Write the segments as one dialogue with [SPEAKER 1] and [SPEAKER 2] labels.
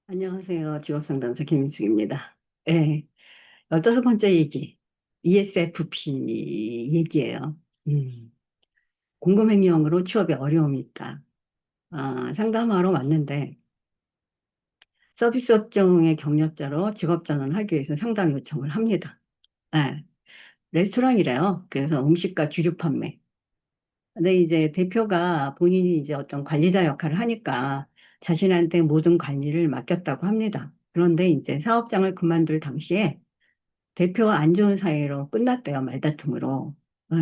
[SPEAKER 1] 안녕하세요. 직업상담사 김인숙입니다. 네, 15번째 얘기. ESFP 얘기예요. 공급행령으로 취업에 어려움이 있다. 상담하러 왔는데 서비스 업종의 경력자로 직업 전환하기 위해서 상담 요청을 합니다. 네, 레스토랑이래요. 그래서 음식과 주류 판매. 근데 이제 대표가 본인이 이제 어떤 관리자 역할을 하니까 자신한테 모든 관리를 맡겼다고 합니다. 그런데 이제 사업장을 그만둘 당시에 대표와 안 좋은 사이로 끝났대요, 말다툼으로. 예.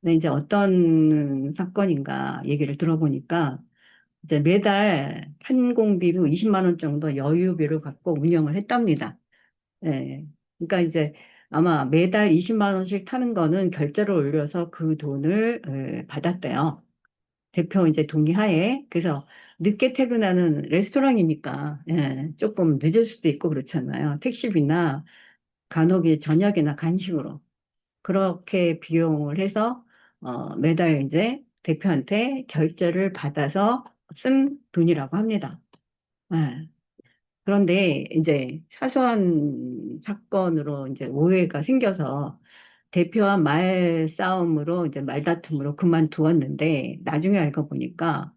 [SPEAKER 1] 근데 이제 어떤 사건인가 얘기를 들어보니까 이제 매달 판공비로 20만 원 정도 여유비를 갖고 운영을 했답니다. 예. 그러니까 이제 아마 매달 20만 원씩 타는 거는 결제를 올려서 그 돈을 받았대요. 대표 이제 동의하에. 그래서 늦게 퇴근하는 레스토랑이니까 조금 늦을 수도 있고 그렇잖아요. 택시비나 간혹이 저녁이나 간식으로 그렇게 비용을 해서 매달 이제 대표한테 결제를 받아서 쓴 돈이라고 합니다. 예. 그런데 이제 사소한 사건으로 이제 오해가 생겨서 대표와 말싸움으로 이제 말다툼으로 그만두었는데 나중에 알고 보니까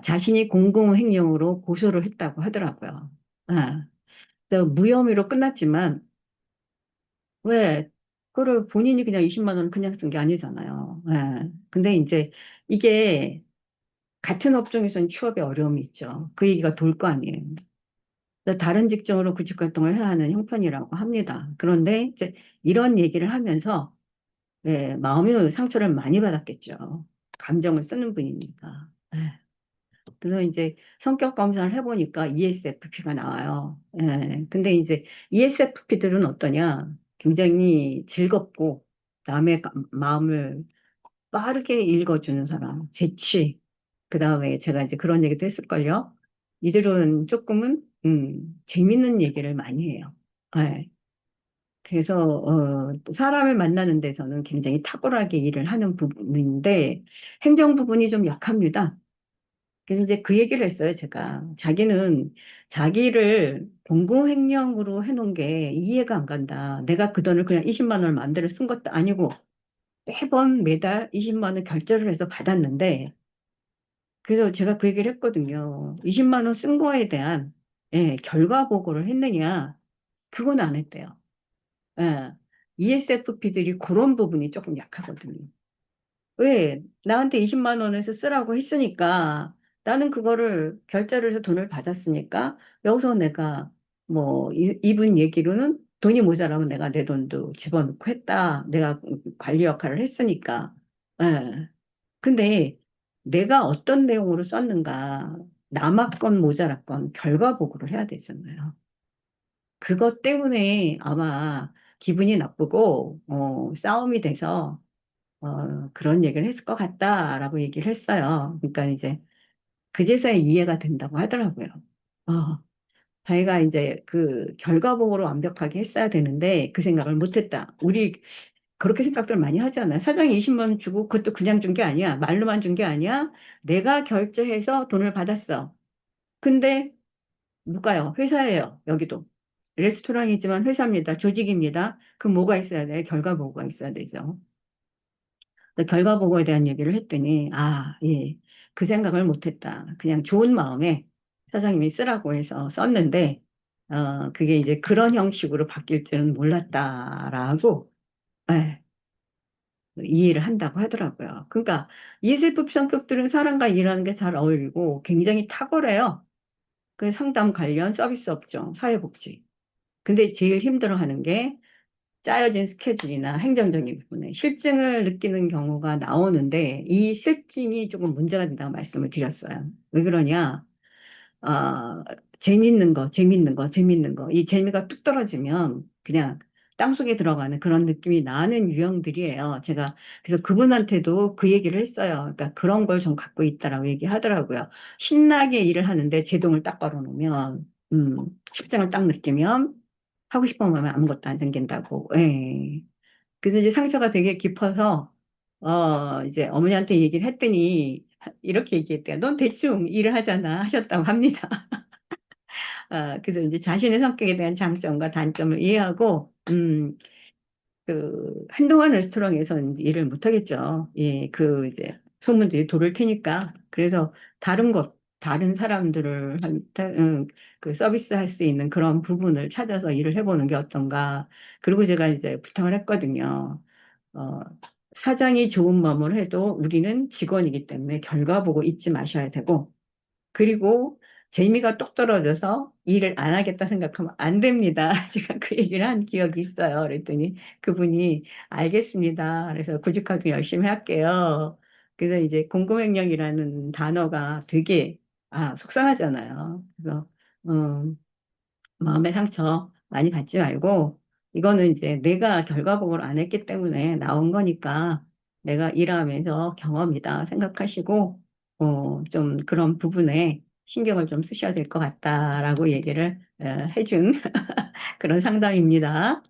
[SPEAKER 1] 자신이 공공횡령으로 고소를 했다고 하더라고요. 아, 그래서 무혐의로 끝났지만 왜, 그거를 본인이 그냥 20만 원 그냥 쓴 게 아니잖아요. 예. 근데 이제 이게 같은 업종에서는 취업에 어려움이 있죠. 그 얘기가 돌 거 아니에요. 그래서 다른 직종으로 구직 활동을 해야 하는 형편이라고 합니다. 그런데 이제 이런 얘기를 하면서 마음의 상처를 많이 받았겠죠. 감정을 쓰는 분이니까. 예. 그래서 이제 성격 검사를 해보니까 ESFP가 나와요. 근데 이제 ESFP들은 어떠냐? 굉장히 즐겁고 남의 마음을 빠르게 읽어주는 사람, 재치. 그 다음에 제가 이제 그런 얘기도 했을걸요. 이들은 조금은 재밌는 얘기를 많이 해요. 예. 그래서 또 사람을 만나는 데서는 굉장히 탁월하게 일을 하는 부분인데 행정 부분이 좀 약합니다. 그래서 이제 그 얘기를 했어요, 제가. 자기는 자기를 공공횡령으로 해놓은 게 이해가 안 간다. 내가 그 돈을 그냥 20만 원을 마음대로 쓴 것도 아니고 매번 매달 20만 원 결제를 해서 받았는데 그래서 제가 그 얘기를 했거든요. 20만 원 쓴 거에 대한 결과 보고를 했느냐? 그건 안 했대요. 예. ESFP들이 그런 부분이 조금 약하거든요. 왜? 나한테 20만 원에서 쓰라고 했으니까 나는 그거를 결제를 해서 돈을 받았으니까 여기서 내가 뭐 이분 얘기로는 돈이 모자라면 내가 내 돈도 집어넣고 했다. 내가 관리 역할을 했으니까. 예. 근데 내가 어떤 내용으로 썼는가 남았건 모자랐건 결과 보고를 해야 되잖아요. 그것 때문에 아마 기분이 나쁘고 싸움이 돼서 그런 얘기를 했을 것 같다라고 얘기를 했어요. 그러니까 이제 그제서야 이해가 된다고 하더라고요. 어, 자기가 이제 그 결과보고를 완벽하게 했어야 되는데 그 생각을 못했다. 우리 그렇게 생각들 많이 하잖아요. 사장이 20만 원 주고 그것도 그냥 준 게 아니야. 말로만 준 게 아니야. 내가 결제해서 돈을 받았어. 근데 누가요? 회사예요. 여기도. 레스토랑이지만 회사입니다. 조직입니다. 그럼 뭐가 있어야 돼? 결과보고가 있어야 되죠. 근데 결과 보고에 대한 얘기를 했더니, 예, 그 생각을 못했다. 그냥 좋은 마음에 사장님이 쓰라고 해서 썼는데, 그게 이제 그런 형식으로 바뀔 줄은 몰랐다라고, 예, 이해를 한다고 하더라고요. 그러니까 ESFP 성격들은 사람과 일하는 게 잘 어울리고 굉장히 탁월해요. 그 상담 관련 서비스 업종, 사회복지. 근데 제일 힘들어하는 게 짜여진 스케줄이나 행정적인 부분에 실증을 느끼는 경우가 나오는데 이 실증이 조금 문제가 된다고 말씀을 드렸어요. 왜 그러냐? 아, 재밌는 거. 이 재미가 뚝 떨어지면 그냥 땅속에 들어가는 그런 느낌이 나는 유형들이에요. 제가 그래서 그분한테도 그 얘기를 했어요. 그러니까 그런 걸 좀 갖고 있다라고 얘기하더라고요. 신나게 일을 하는데 제동을 딱 걸어놓으면, 실증을 딱 느끼면 하고 싶은 마음에 아무것도 안 생긴다고. 예. 그래서 이제 상처가 되게 깊어서, 이제 어머니한테 얘기를 했더니, 이렇게 얘기했대요. 넌 대충 일을 하잖아. 하셨다고 합니다. 그래서 이제 자신의 성격에 대한 장점과 단점을 이해하고, 한동안 레스토랑에서는 일을 못 하겠죠. 예, 이제, 소문들이 돌을 테니까. 그래서 다른 사람들을 서비스 할 수 있는 그런 부분을 찾아서 일을 해보는 게 어떤가. 그리고 제가 이제 부탁을 했거든요. 어, 사장이 좋은 마음을 해도 우리는 직원이기 때문에 결과 보고 잊지 마셔야 되고, 그리고 재미가 똑 떨어져서 일을 안 하겠다 생각하면 안 됩니다. 제가 그 얘기를 한 기억이 있어요. 그랬더니 그분이 알겠습니다. 그래서 구직하기 열심히 할게요. 그래서 이제 공고명령이라는 단어가 되게 속상하잖아요. 그래서 음, 마음의 상처 많이 받지 말고, 이거는 이제 내가 결과보고를 안 했기 때문에 나온 거니까 내가 일하면서 경험이다 생각하시고, 좀 그런 부분에 신경을 좀 쓰셔야 될 것 같다라고 얘기를 해준 그런 상담입니다.